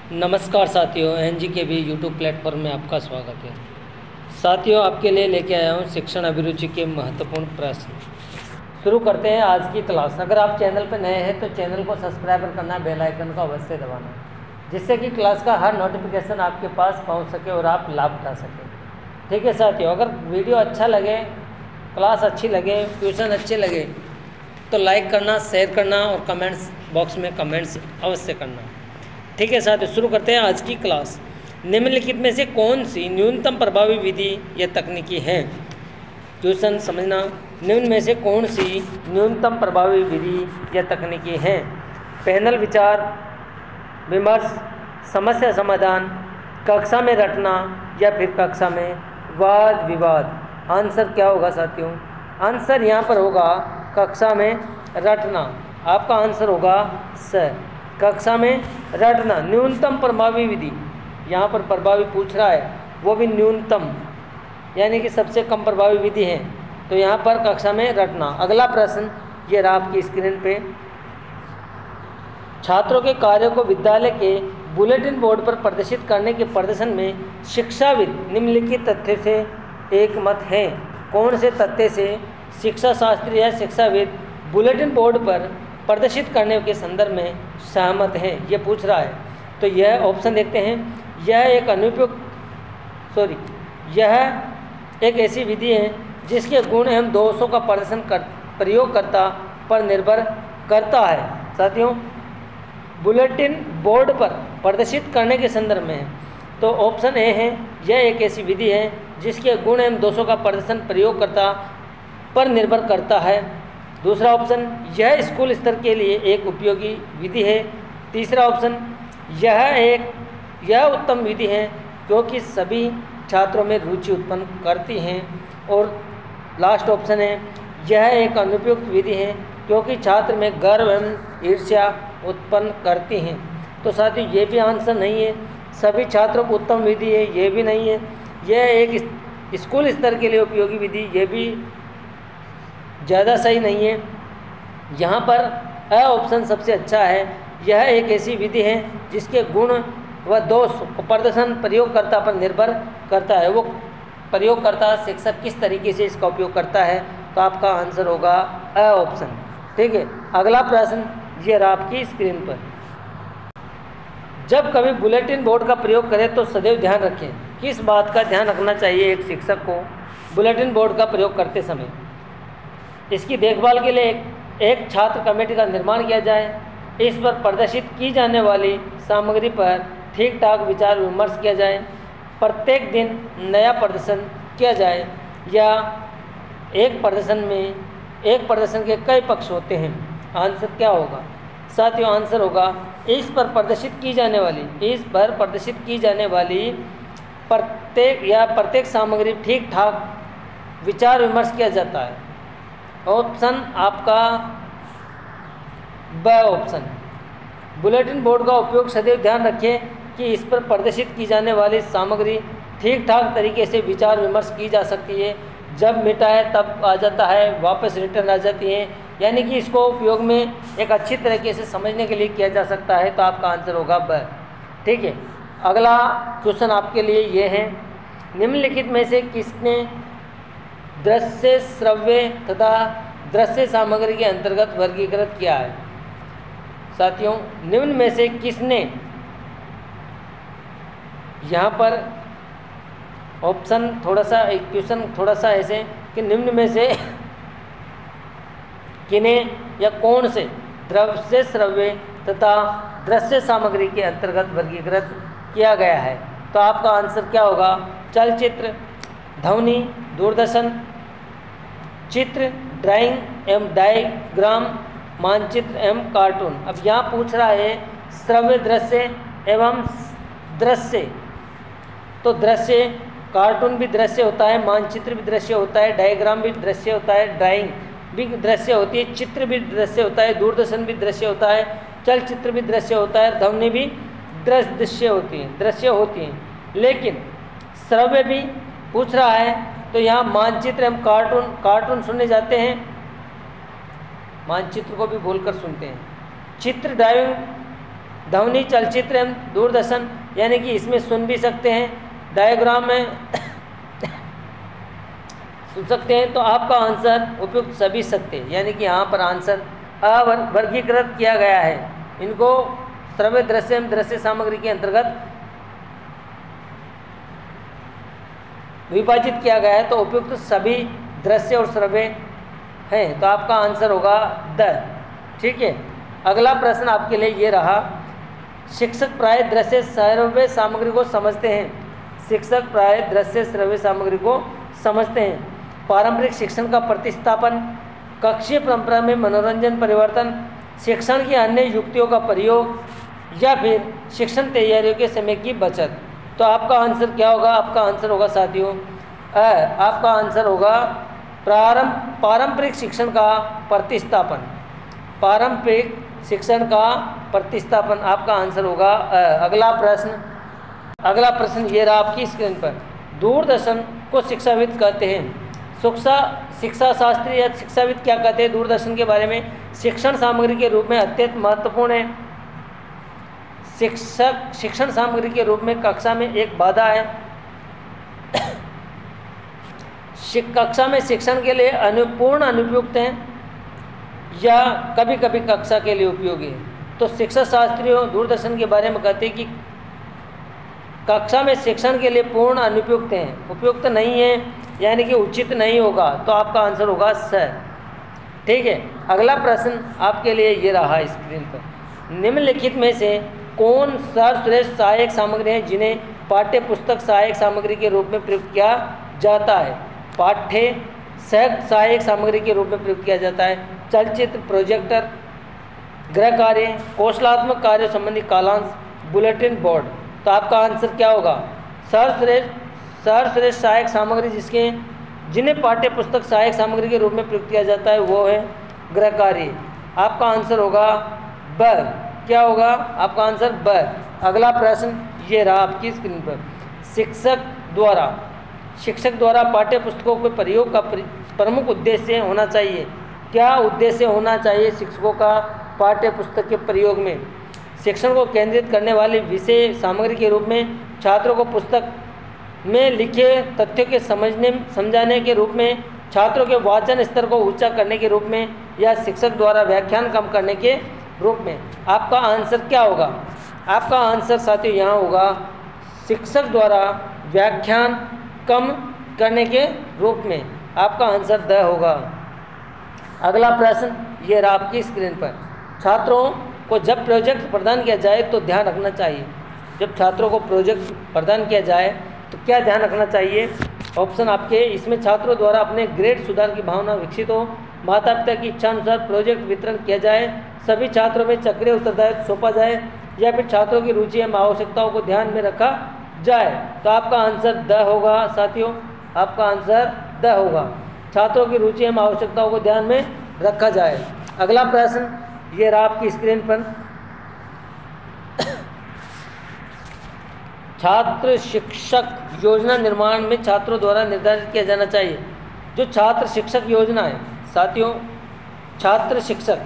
नमस्कार साथियों, NGKB YouTube platform में आपका स्वागत है। साथियों, आपके लिए लेके आया हूँ शिक्षण अभिरुचि के महत्वपूर्ण प्रश्न। शुरू करते हैं आज की क्लास। अगर आप चैनल पर नए हैं तो चैनल को सब्सक्राइब करना, बेल आइकन को अवश्य दबाना, जिससे कि क्लास का हर नोटिफिकेशन आपके पास पहुँच सके और आप लाभ उठा सकें। ठीक है साथियों, अगर वीडियो अच्छा लगे, क्लास अच्छी लगे, ट्यूशन अच्छे लगे तो लाइक करना, शेयर करना और कमेंट्स बॉक्स में कमेंट्स अवश्य करना। ठीक है साथियों, शुरू करते हैं आज की क्लास। निम्नलिखित में से कौन सी न्यूनतम प्रभावी विधि या तकनीकी है? क्वेश्चन समझना, निम्न में से कौन सी न्यूनतम प्रभावी विधि या तकनीकी है? पैनल विचार विमर्श, समस्या समाधान, कक्षा में रटना या फिर कक्षा में वाद विवाद। आंसर क्या होगा साथियों? आंसर यहाँ पर होगा कक्षा में रटना। आपका आंसर होगा स, कक्षा में रटना। न्यूनतम प्रभावी विधि, यहाँ पर प्रभावी पूछ रहा है, वो भी न्यूनतम यानी कि सबसे कम प्रभावी विधि है, तो यहाँ पर कक्षा में रटना। अगला प्रश्न ये रहा आपकी स्क्रीन पे। छात्रों के कार्यों को विद्यालय के बुलेटिन बोर्ड पर प्रदर्शित करने के प्रदर्शन में शिक्षाविद निम्नलिखित तथ्य से एक मत है। कौन से तथ्य से शिक्षा शास्त्री या शिक्षाविद बुलेटिन बोर्ड पर प्रदर्शित करने के संदर्भ में सहमत हैं, ये पूछ रहा है। तो यह ऑप्शन देखते हैं। यह एक ऐसी विधि है जिसके गुण एवं दोषों का प्रदर्शन प्रयोगकर्ता पर निर्भर करता है। साथियों, बुलेटिन बोर्ड पर प्रदर्शित करने के संदर्भ में है, तो ऑप्शन ए है, यह एक ऐसी विधि है जिसके गुण एवं दोषों का प्रदर्शन प्रयोगकर्ता पर निर्भर करता है। दूसरा ऑप्शन, यह स्कूल स्तर के लिए एक उपयोगी विधि है। तीसरा ऑप्शन, यह उत्तम विधि है क्योंकि सभी छात्रों में रुचि उत्पन्न करती हैं। और लास्ट ऑप्शन है, यह एक अनुपयुक्त विधि है क्योंकि छात्र में गर्व एवं ईर्ष्या उत्पन्न करती हैं। तो साथियों, ये भी आंसर नहीं है। सभी छात्रों को उत्तम विधि है, ये भी नहीं है। यह एक स्कूल स्तर के लिए उपयोगी विधि, ये भी ज़्यादा सही नहीं है। यहाँ पर अ ऑप्शन सबसे अच्छा है। यह एक ऐसी विधि है जिसके गुण व दोष प्रदर्शन प्रयोगकर्ता पर निर्भर करता है। वो प्रयोगकर्ता शिक्षक किस तरीके से इसका उपयोग करता है, तो आपका आंसर होगा अ ऑप्शन। ठीक है, अगला प्रश्न ये रहा आपकी स्क्रीन पर। जब कभी बुलेटिन बोर्ड का प्रयोग करें तो सदैव ध्यान रखें। किस बात का ध्यान रखना चाहिए एक शिक्षक को बुलेटिन बोर्ड का प्रयोग करते समय? इसकी देखभाल के लिए एक छात्र कमेटी का निर्माण किया जाए, इस पर प्रदर्शित की जाने वाली सामग्री पर ठीक ठाक विचार विमर्श किया जाए, प्रत्येक दिन नया प्रदर्शन किया जाए, या एक प्रदर्शन के कई पक्ष होते हैं। आंसर क्या होगा साथियों? आंसर होगा इस पर प्रदर्शित की जाने वाली प्रत्येक सामग्री ठीक ठाक विचार विमर्श किया जाता है। ऑप्शन आपका ब ऑप्शन। बुलेटिन बोर्ड का उपयोग सदैव ध्यान रखें कि इस पर प्रदर्शित की जाने वाली सामग्री ठीक ठाक तरीके से विचार विमर्श की जा सकती है। जब मिटा है तब आ जाता है, वापस रिटर्न आ जाती है, यानी कि इसको उपयोग में एक अच्छी तरीके से समझने के लिए किया जा सकता है। तो आपका आंसर होगा ब। ठीक है, अगला क्वेश्चन आपके लिए ये है। निम्नलिखित में से किसने दृश्य, श्रव्य तथा दृश्य सामग्री के अंतर्गत वर्गीकृत किया है? साथियों, निम्न में से किसने, यहाँ पर ऑप्शन क्वेश्चन थोड़ा सा ऐसे कि निम्न में से किन्हें या कौन से दृश्य, श्रव्य तथा दृश्य सामग्री के अंतर्गत वर्गीकृत किया गया है? तो आपका आंसर क्या होगा? चलचित्र, ध्वनि, दूरदर्शन, चित्र, ड्राइंग एवं डायग्राम, मानचित्र एवं कार्टून। अब यहाँ पूछ रहा है श्रव्य दृश्य एवं दृश्य, तो दृश्य, कार्टून भी दृश्य होता है, मानचित्र भी दृश्य होता है, डायग्राम भी दृश्य होता है, ड्राइंग भी दृश्य होती है, चित्र भी दृश्य होता है, दूरदर्शन भी दृश्य होता है, चलचित्र भी दृश्य होता है, ध्वनि भी दृश्य होती हैं। लेकिन श्रव्य भी पूछ रहा है, तो यहाँ मानचित्र एवं कार्टून सुने जाते हैं, मानचित्र को भी बोलकर सुनते हैं। चित्र, ड्राइंग ध्वनि, चलचित्र एवं दूरदर्शन, यानी कि इसमें सुन भी सकते हैं, डायग्राम में सुन सकते हैं। तो आपका आंसर उपयुक्त सभी सत्य, यानी कि यहाँ पर आंसर अवर्गीकृत किया गया है। इनको श्रव्य, दृश्य एवं दृश्य सामग्री के अंतर्गत विभाजित किया गया है। तो उपयुक्त सभी दृश्य और श्रव्य हैं। तो आपका आंसर होगा द। ठीक है, अगला प्रश्न आपके लिए ये रहा, शिक्षक प्राय दृश्य श्रव्य सामग्री को समझते हैं। शिक्षक प्राय दृश्य श्रव्य सामग्री को समझते हैं। पारंपरिक शिक्षण का प्रतिस्थापन, कक्षीय परंपरा में मनोरंजन परिवर्तन, शिक्षण की अन्य युक्तियों का प्रयोग, या फिर शिक्षण तैयारियों के समय की बचत। तो आपका आंसर क्या होगा? आपका आंसर होगा साथियों आपका आंसर होगा पारंपरिक शिक्षण का प्रतिस्थापन। पारंपरिक शिक्षण का प्रतिस्थापन आपका आंसर होगा अगला प्रश्न ये रहा आपकी स्क्रीन पर। दूरदर्शन को शिक्षाविद कहते हैं। शिक्षा शास्त्री या शिक्षाविद क्या कहते हैं दूरदर्शन के बारे में? शिक्षण सामग्री के रूप में अत्यंत महत्वपूर्ण है। शिक्षक शिक्षण सामग्री के रूप में कक्षा में एक बाधा है। कक्षा में शिक्षण के लिए अनुपयुक्त हैं या कभी कभी कक्षा के लिए उपयोगी है। तो शिक्षा शास्त्रियों दूरदर्शन के बारे में कहते हैं कि कक्षा में शिक्षण के लिए पूर्ण अनुपयुक्त हैं, उपयुक्त नहीं है, यानी कि उचित नहीं होगा। तो आपका आंसर होगा स। ठीक है, अगला प्रश्न आपके लिए ये रहा स्क्रीन पर। निम्नलिखित में से कौन सर्वश्रेष्ठ सहायक सामग्री है जिन्हें पाठ्य पुस्तक सहायक सामग्री के रूप में प्रयुक्त किया जाता है? पाठ्य सहायक सामग्री के रूप में प्रयुक्त किया जाता है। चलचित्र, प्रोजेक्टर, गृह कार्य, कौशलात्मक कार्य संबंधी कालांश, बुलेटिन बोर्ड। तो आपका आंसर क्या होगा? सर्वश्रेष्ठ सहायक सामग्री जिन्हें पाठ्य पुस्तक सहायक सामग्री के रूप में प्रयुक्त किया जाता है वो है गृह कार्य। आपका आंसर होगा ब। क्या होगा? आपका आंसर ब। अगला प्रश्न ये रहा आपकी स्क्रीन पर। शिक्षक द्वारा पाठ्य पुस्तकों के प्रयोग का प्रमुख उद्देश्य होना चाहिए। क्या उद्देश्य होना चाहिए शिक्षकों का पाठ्य पुस्तक के प्रयोग में? शिक्षण को केंद्रित करने वाली विषय सामग्री के रूप में, छात्रों को पुस्तक में लिखे तथ्यों के समझाने के रूप में, छात्रों के वाचन स्तर को ऊंचा करने के रूप में, या शिक्षक द्वारा व्याख्यान कम करने के रूप में? आपका आंसर क्या होगा? आपका आंसर साथियों यहाँ होगा शिक्षक द्वारा व्याख्यान कम करने के रूप में। आपका आंसर द होगा। अगला प्रश्न ये रहा आपकी स्क्रीन पर। छात्रों को जब प्रोजेक्ट प्रदान किया जाए तो ध्यान रखना चाहिए। जब छात्रों को प्रोजेक्ट प्रदान किया जाए तो क्या ध्यान रखना चाहिए? ऑप्शन आपके इसमें छात्रों द्वारा अपने ग्रेड सुधार की भावना विकसित हो, माता पिता की इच्छा अनुसार प्रोजेक्ट वितरण किया जाए, सभी छात्रों में चक्रीय उत्तरदायित्व सौंपा जाए, या फिर छात्रों की रुचि एवं आवश्यकताओं को ध्यान में रखा जाए। तो आपका आंसर द होगा साथियों। आपका आंसर द होगा, छात्रों की रुचि एवं आवश्यकताओं को ध्यान में रखा जाए। अगला प्रश्न ये रहा आपकी स्क्रीन पर। छात्र शिक्षक योजना निर्माण में छात्रों द्वारा निर्धारित किया जाना चाहिए। जो छात्र शिक्षक योजना है साथियों, छात्र शिक्षक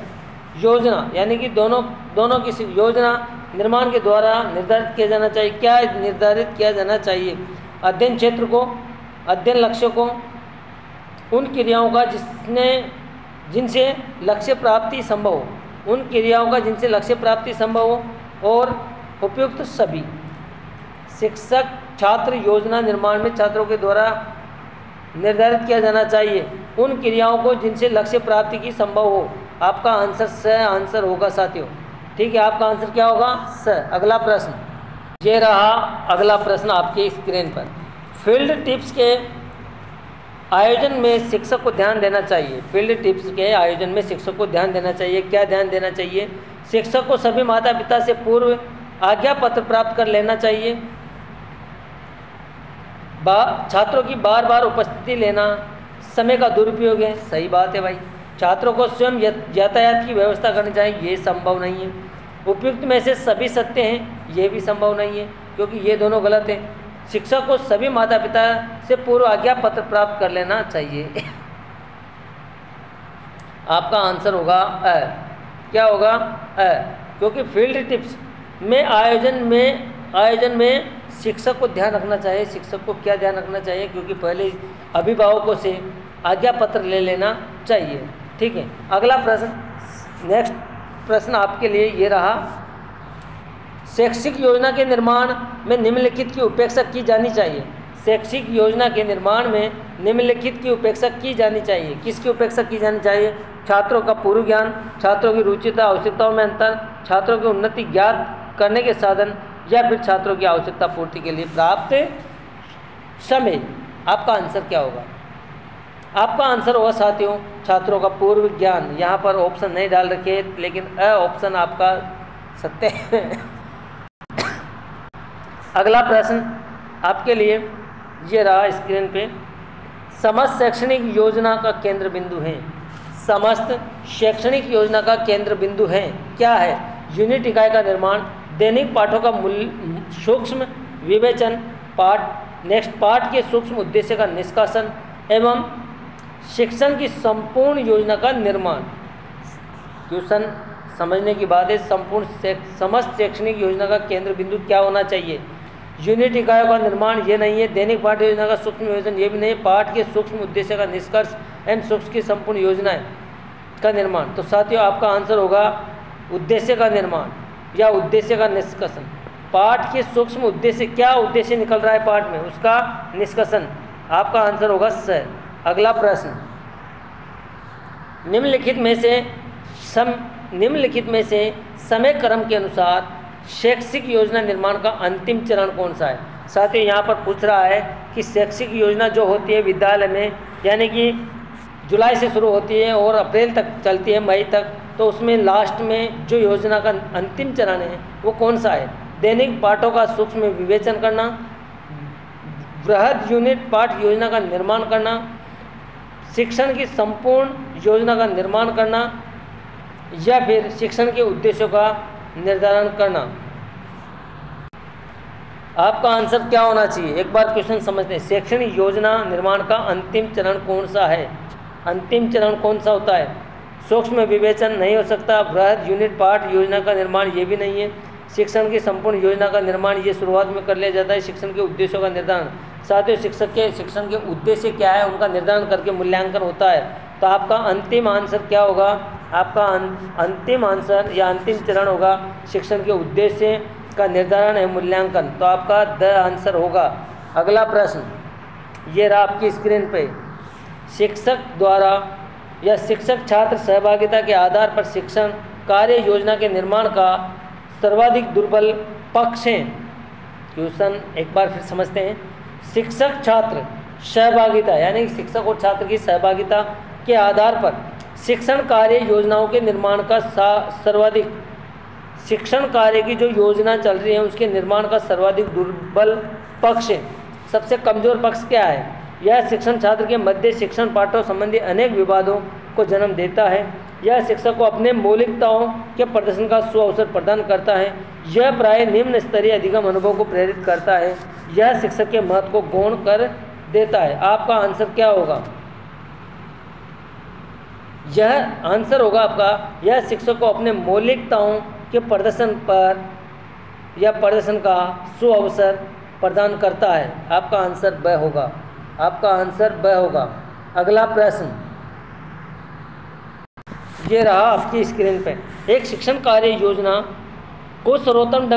योजना यानी कि दोनों की योजना निर्माण के द्वारा निर्धारित किया जाना चाहिए। क्या निर्धारित किया जाना चाहिए? अध्ययन क्षेत्र को, अध्ययन लक्ष्य को, उन क्रियाओं का जिनसे लक्ष्य प्राप्ति संभव हो, उन क्रियाओं का जिनसे लक्ष्य प्राप्ति संभव हो, और उपयुक्त सभी। शिक्षक छात्र योजना निर्माण में छात्रों के द्वारा निर्धारित किया जाना चाहिए उन क्रियाओं को जिनसे लक्ष्य प्राप्ति की संभव हो। आपका आंसर स आंसर होगा साथियों। ठीक है, आपका आंसर क्या होगा? स। अगला प्रश्न ये रहा। अगला प्रश्न आपके स्क्रीन पर। फील्ड टिप्स के आयोजन में शिक्षक को ध्यान देना चाहिए। फील्ड टिप्स के आयोजन में शिक्षक को ध्यान देना चाहिए। क्या ध्यान देना चाहिए? शिक्षक को सभी माता पिता से पूर्व आज्ञा पत्र प्राप्त कर लेना चाहिए। छात्रों की बार बार उपस्थिति लेना समय का दुरुपयोग है। सही बात है भाई। छात्रों को स्वयं यातायात की व्यवस्था करनी चाहिए। ये संभव नहीं है। उपयुक्त में से सभी सत्य हैं, ये भी संभव नहीं है, क्योंकि ये दोनों गलत हैं। शिक्षक को सभी माता पिता से पूर्व आज्ञा पत्र प्राप्त कर लेना चाहिए। आपका आंसर होगा अ। क्या होगा? अ, क्योंकि फील्ड टिप्स में आयोजन में शिक्षक को ध्यान रखना चाहिए। शिक्षक को क्या ध्यान रखना चाहिए, क्योंकि पहले अभिभावकों से आज्ञा पत्र ले लेना चाहिए। ठीक है, अगला प्रश्न, नेक्स्ट प्रश्न आपके लिए ये रहा, शैक्षिक योजना के निर्माण में निम्नलिखित की उपेक्षा की जानी चाहिए। शैक्षिक योजना के निर्माण में निम्नलिखित की उपेक्षा की जानी चाहिए। किसकी उपेक्षा की जानी चाहिए? छात्रों का पूर्व ज्ञान, छात्रों की रुचिता आवश्यकताओं में अंतर, छात्रों की उन्नति ज्ञात करने के साधन, या फिर छात्रों की आवश्यकता पूर्ति के लिए प्राप्त समय। आपका आंसर क्या होगा? आपका आंसर होगा साथियों छात्रों का पूर्व ज्ञान। यहाँ पर ऑप्शन नहीं डाल रखे, लेकिन ऑप्शन आपका सत्य है। अगला प्रश्न आपके लिए ये रहा स्क्रीन पे, समस्त शैक्षणिक योजना का केंद्र बिंदु है। समस्त शैक्षणिक योजना का केंद्र बिंदु है क्या है? यूनिट इकाई का निर्माण, दैनिक पाठों का सूक्ष्म विवेचन, नेक्स्ट पाठ के सूक्ष्म उद्देश्य का निष्कासन एवं शिक्षण की संपूर्ण योजना का निर्माण। क्वेश्चन समझने की बात है, समस्त शैक्षणिक योजना का केंद्र बिंदु क्या होना चाहिए? यूनिट इकाइयों का निर्माण ये नहीं है, दैनिक पाठ्य योजना का सूक्ष्म विवेचन ये भी नहीं, पाठ के सूक्ष्म उद्देश्य का निष्कर्ष एवं सूक्ष्म की संपूर्ण योजनाएं का निर्माण। तो साथियों आपका आंसर होगा उद्देश्य का निर्माण या उद्देश्य का निष्कर्षण। पाठ के सूक्ष्म उद्देश्य, क्या उद्देश्य निकल रहा है पाठ में, उसका निष्कर्षण। आपका आंसर होगा स। अगला प्रश्न, निम्नलिखित में से समय क्रम के अनुसार शैक्षिक योजना निर्माण का अंतिम चरण कौन सा है? साथियों यहाँ पर पूछ रहा है कि शैक्षिक योजना जो होती है विद्यालय में, यानी कि जुलाई से शुरू होती है और अप्रैल तक चलती है, मई तक, तो उसमें लास्ट में जो योजना का अंतिम चरण है वो कौन सा है? दैनिक पाठों का सूक्ष्म विवेचन करना, बृहद यूनिट पाठ योजना का निर्माण करना, शिक्षण की संपूर्ण योजना का निर्माण करना, या फिर शिक्षण के उद्देश्यों का निर्धारण करना। आपका आंसर क्या होना चाहिए? एक बार क्वेश्चन समझते हैं। शैक्षणिक योजना निर्माण का अंतिम चरण कौन सा है? अंतिम चरण कौन सा होता है? सूक्ष्म विवेचन नहीं हो सकता, बृहद यूनिट पाठ योजना का निर्माण ये भी नहीं है, शिक्षण की संपूर्ण योजना का निर्माण ये शुरुआत में कर लिया जाता है, शिक्षण के उद्देश्यों का निर्धारण। साथियों शिक्षण के उद्देश्य क्या है उनका निर्धारण करके मूल्यांकन होता है। तो आपका अंतिम आंसर क्या होगा? आपका अंतिम आंसर या अंतिम चरण होगा शिक्षण के उद्देश्य का निर्धारण है मूल्यांकन। तो आपका द आंसर होगा। अगला प्रश्न ये रहा आपकी स्क्रीन पे, शिक्षक द्वारा या शिक्षक छात्र सहभागिता के आधार पर शिक्षण कार्य योजना के निर्माण का सर्वाधिक दुर्बल पक्ष हैं। क्वेश्चन एक बार फिर समझते हैं। शिक्षक छात्र सहभागिता यानी शिक्षक और छात्र की सहभागिता के आधार पर शिक्षण कार्य योजनाओं के निर्माण का सर्वाधिक, शिक्षण कार्य की जो योजना चल रही है उसके निर्माण का सर्वाधिक दुर्बल पक्ष है। सबसे कमजोर पक्ष क्या है? यह शिक्षण छात्र के मध्य शिक्षण पाठों संबंधी अनेक विवादों को जन्म देता है। यह शिक्षक को अपने मौलिकताओं के प्रदर्शन का सुअवसर प्रदान करता है। यह प्राय निम्न स्तरीय अधिगम अनुभव को प्रेरित करता है। यह शिक्षक के महत्व को गौण कर देता है। आपका आंसर क्या होगा? यह आंसर होगा आपका, यह शिक्षक को अपने मौलिकताओं के प्रदर्शन पर या प्रदर्शन का सुअवसर प्रदान करता है। आपका आंसर ब होगा। आपका आंसर ब होगा। अगला प्रश्न ये रहा आपकी स्क्रीन पे, एक शिक्षण कार्य योजना को सर्वोत्तम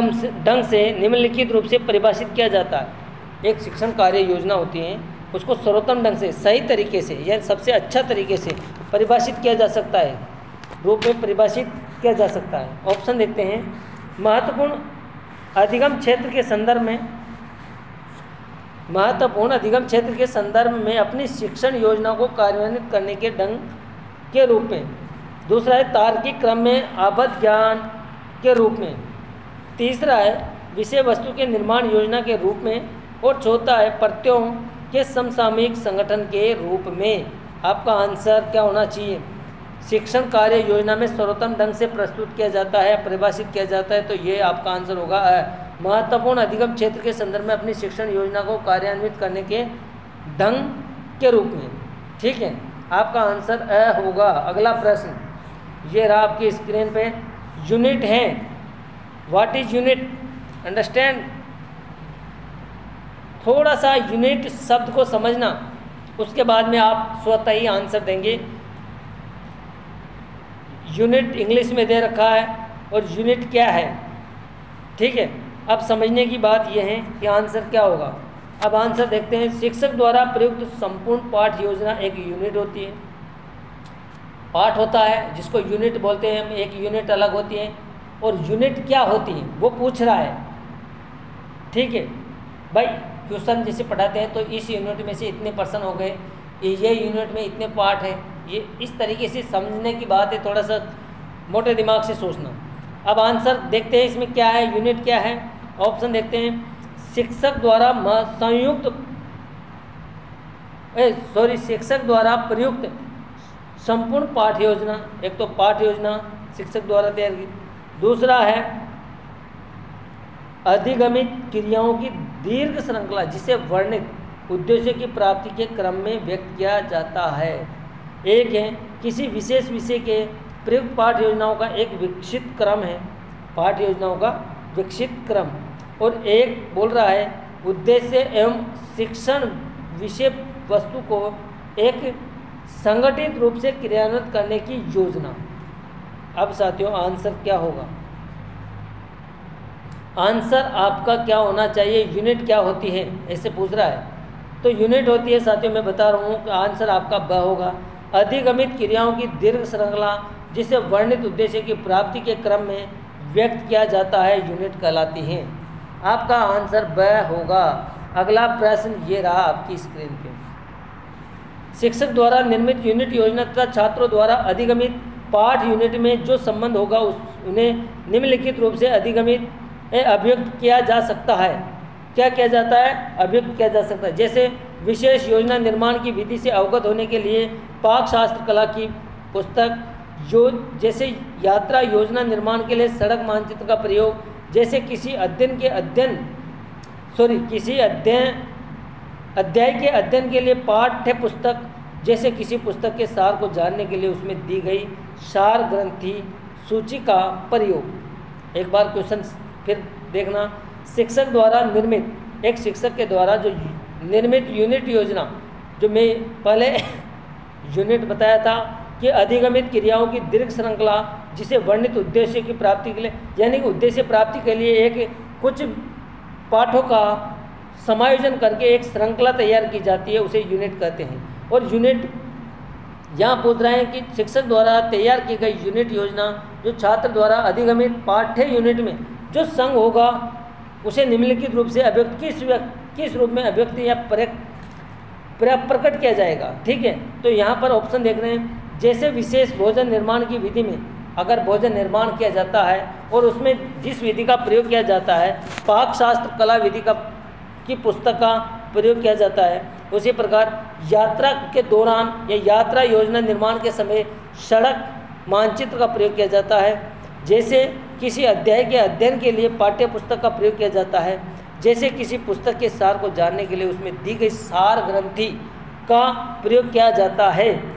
ढंग से निम्नलिखित रूप से परिभाषित किया जाता है। एक शिक्षण कार्य योजना होती है उसको सर्वोत्तम ढंग से, सही तरीके से या सबसे अच्छा तरीके से परिभाषित किया जा सकता है, रूप में परिभाषित किया जा सकता है। ऑप्शन देखते हैं। महत्वपूर्ण अधिगम क्षेत्र के संदर्भ में, महत्वपूर्ण अधिगम क्षेत्र के संदर्भ में अपनी शिक्षण योजना को कार्यान्वित करने के ढंग के रूप में। दूसरा है तार्किक क्रम में आबद्ध ज्ञान के रूप में। तीसरा है विषय वस्तु के निर्माण योजना के रूप में। और चौथा है प्रत्ययों के समसामयिक संगठन के रूप में। आपका आंसर क्या होना चाहिए? शिक्षण कार्य योजना में सर्वोत्तम ढंग से प्रस्तुत किया जाता है, परिभाषित किया जाता है, तो ये आपका आंसर होगा महत्वपूर्ण अधिगम क्षेत्र के संदर्भ में अपनी शिक्षण योजना को कार्यान्वित करने के ढंग के रूप में। ठीक है, आपका आंसर होगा। अगला प्रश्न ये रहा आपकी स्क्रीन पे, यूनिट हैं व्हाट इज यूनिट, अंडरस्टैंड। थोड़ा सा यूनिट शब्द को समझना, उसके बाद में आप स्वतः ही आंसर देंगे। यूनिट इंग्लिश में दे रखा है और यूनिट क्या है, ठीक है। अब समझने की बात यह है कि आंसर क्या होगा। अब आंसर देखते हैं। शिक्षक द्वारा प्रयुक्त संपूर्ण पाठ योजना एक यूनिट होती है। पाठ होता है जिसको यूनिट बोलते हैं हम, एक यूनिट अलग होती है। और यूनिट क्या होती है वो पूछ रहा है, ठीक है भाई। क्वेश्चन जैसे पढ़ाते हैं तो इस यूनिट में से इतने पर्सन हो गए, ये यूनिट में इतने पार्ट है, ये इस तरीके से समझने की बात है। थोड़ा सा मोटे दिमाग से सोचना। अब आंसर देखते हैं इसमें क्या है, यूनिट क्या है। ऑप्शन देखते हैं। शिक्षक द्वारा शिक्षक द्वारा प्रयुक्त संपूर्ण पाठ योजना। एक तो पाठ योजना शिक्षक द्वारा तैयार की, दूसरा है अधिगमित क्रियाओं की दीर्घ श्रृंखला जिसे वर्णित उद्देश्य की प्राप्ति के क्रम में व्यक्त किया जाता है। एक है किसी विशेष विषय के प्रयुक्त पाठ योजनाओं का एक विकसित क्रम है, पाठ योजनाओं का विकसित क्रम। और एक बोल रहा है उद्देश्य एवं शिक्षण विषय वस्तु को एक संगठित रूप से क्रियान्वित करने की योजना। अब साथियों आंसर क्या होगा, आंसर आपका क्या होना चाहिए, यूनिट क्या होती है ऐसे पूछ रहा है। तो यूनिट होती है साथियों, मैं बता रहा हूँ कि आंसर आपका ब होगा। अधिगमित क्रियाओं की दीर्घ श्रृंखला जिसे वर्णित उद्देश्य की प्राप्ति के क्रम में व्यक्त किया जाता है यूनिट कहलाती हैं। आपका आंसर ब होगा। अगला प्रश्न ये रहा आपकी स्क्रीन पे। शिक्षक द्वारा निर्मित यूनिट योजना तथा छात्रों द्वारा अधिगमित पाठ यूनिट में जो संबंध होगा उन्हें निम्नलिखित रूप से अधिगमित अभिव्यक्त किया जा सकता है। क्या किया जाता है, अभिव्यक्त किया जा सकता है। जैसे विशेष योजना निर्माण की विधि से अवगत होने के लिए पाक शास्त्र कला की पुस्तक, जैसे यात्रा योजना निर्माण के लिए सड़क मानचित्र का प्रयोग, जैसे किसी अध्याय के अध्ययन के लिए पाठ्य पुस्तक, जैसे किसी पुस्तक के सार को जानने के लिए उसमें दी गई सार ग्रंथि सूची का प्रयोग। एक बार क्वेश्चन फिर देखना। शिक्षक द्वारा निर्मित, एक शिक्षक के द्वारा जो निर्मित यूनिट योजना, जो मैं पहले यूनिट बताया था कि अधिगमित क्रियाओं की दीर्घ श्रृंखला जिसे वर्णित उद्देश्य की प्राप्ति के लिए, यानी कि उद्देश्य प्राप्ति के लिए एक कुछ पाठों का समायोजन करके एक श्रृंखला तैयार की जाती है, उसे यूनिट कहते हैं। और यूनिट यहाँ पूछ रहे हैं कि शिक्षक द्वारा तैयार की गई यूनिट योजना जो छात्र द्वारा अधिगमित पाठ्य यूनिट में जो संग होगा उसे निम्नलिखित रूप से अभिव्यक्त किस रूप में अभिव्यक्त या प्रकट किया जाएगा, ठीक है। तो यहाँ पर ऑप्शन देख रहे हैं। जैसे विशेष भोजन निर्माण की विधि में अगर भोजन निर्माण किया जाता है और उसमें जिस विधि का प्रयोग किया जाता है, पाक शास्त्र कला विधि की पुस्तक का प्रयोग किया जाता है, उसी प्रकार यात्रा के दौरान या यात्रा योजना निर्माण के समय सड़क मानचित्र का प्रयोग किया जाता है। जैसे किसी अध्याय के अध्ययन के लिए पाठ्य पुस्तक का प्रयोग किया जाता है, जैसे किसी पुस्तक के सार को जानने के लिए उसमें दी गई सार ग्रंथि का प्रयोग किया जाता है।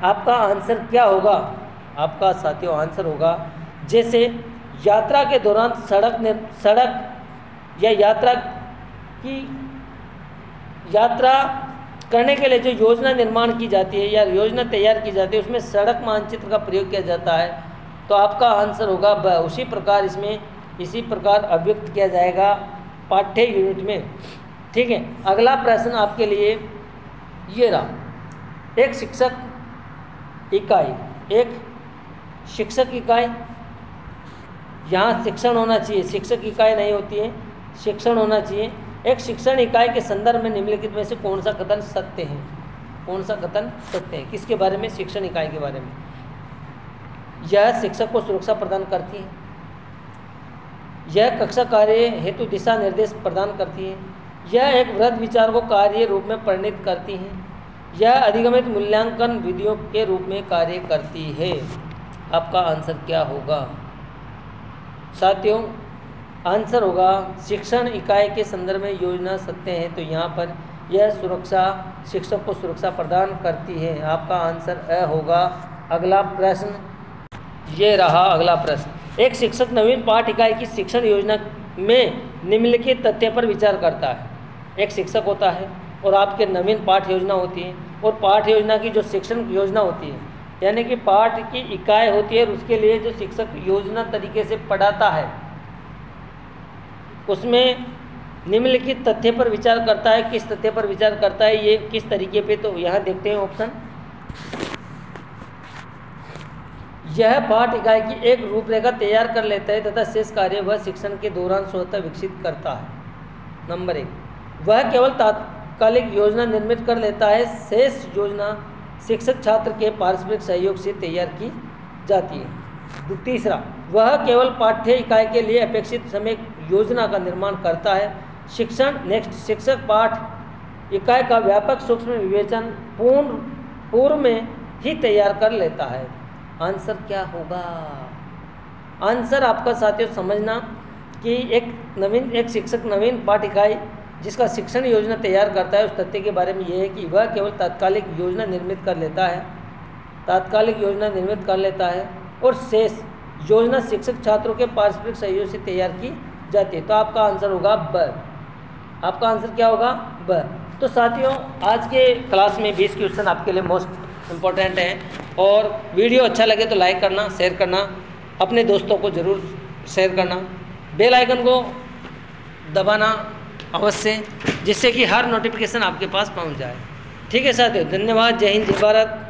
आपका आंसर क्या होगा, आपका साथियों आंसर होगा जैसे यात्रा के दौरान सड़क या यात्रा करने के लिए जो योजना निर्माण की जाती है या योजना तैयार की जाती है उसमें सड़क मानचित्र का प्रयोग किया जाता है। तो आपका आंसर होगा ब। उसी प्रकार इसमें इसी प्रकार अभिव्यक्त किया जाएगा पाठ्य यूनिट में, ठीक है। अगला प्रश्न आपके लिए ये रहा। एक शिक्षक इकाई, यहाँ शिक्षण होना चाहिए, शिक्षक इकाई नहीं होती है, शिक्षण होना चाहिए। एक शिक्षण इकाई के संदर्भ में निम्नलिखित में से कौन सा कथन सत्य है, कौन सा कथन सत्य है, किसके बारे में, शिक्षण इकाई के बारे में। यह शिक्षक को सुरक्षा प्रदान करती है, यह कक्षा कार्य हेतु दिशा निर्देश प्रदान करती है, यह एक वृहद विचार को कार्य रूप में परिणित करती है, यह अधिगमित मूल्यांकन विधियों के रूप में कार्य करती है। आपका आंसर क्या होगा साथियों, आंसर होगा शिक्षण इकाई के संदर्भ में योजना सत्य है। तो यहाँ पर यह सुरक्षा शिक्षक को सुरक्षा प्रदान करती है। आपका आंसर अ होगा। अगला प्रश्न ये रहा। अगला प्रश्न एक शिक्षक नवीन पाठ इकाई की शिक्षण योजना में निम्नलिखित तथ्य पर विचार करता है। एक शिक्षक होता है और आपके नवीन पाठ योजना होती है, और पाठ योजना की जो शिक्षण योजना होती है यानी कि पाठ की इकाई होती है, और उसके लिए जो शिक्षक योजना तरीके से पढ़ाता है उसमें निम्नलिखित तथ्य पर विचार करता है। किस तथ्य पर विचार करता है, ये किस तरीके पे, तो यहाँ देखते हैं ऑप्शन। यह पाठ इकाई की एक रूपरेखा तैयार कर लेता है तथा शेष कार्य वह शिक्षण के दौरान स्वतः विकसित करता है। नंबर 1, वह केवल तात्कालिक योजना निर्मित कर लेता है, शेष योजना शिक्षक छात्र के पारस्परिक सहयोग से तैयार की जाती है। तीसरा, वह केवल पाठ्य इकाई के लिए अपेक्षित समय योजना का निर्माण करता है। शिक्षक पाठ इकाई का व्यापक सूक्ष्म विवेचन पूर्व में ही तैयार कर लेता है। आंसर क्या होगा? आंसर आपका साथियों समझना कि एक शिक्षक नवीन पाठ इकाई जिसका शिक्षण योजना तैयार करता है, उस तथ्य के बारे में यह है कि वह केवल तात्कालिक योजना निर्मित कर लेता है और शेष योजना शिक्षक छात्रों के पारस्परिक सहयोग से तैयार की जाती है। तो आपका आंसर होगा ब। आपका आंसर क्या होगा? ब। तो साथियों, आज के क्लास में 20 क्वेश्चन आपके लिए मोस्ट इम्पोर्टेंट हैं, और वीडियो अच्छा लगे तो लाइक करना, शेयर करना, अपने दोस्तों को ज़रूर शेयर करना, बेल आइकन को दबाना अवश्य, जिससे कि हर नोटिफिकेशन आपके पास पहुंच जाए। ठीक है साथियों, धन्यवाद। जय हिंद, जय भारत।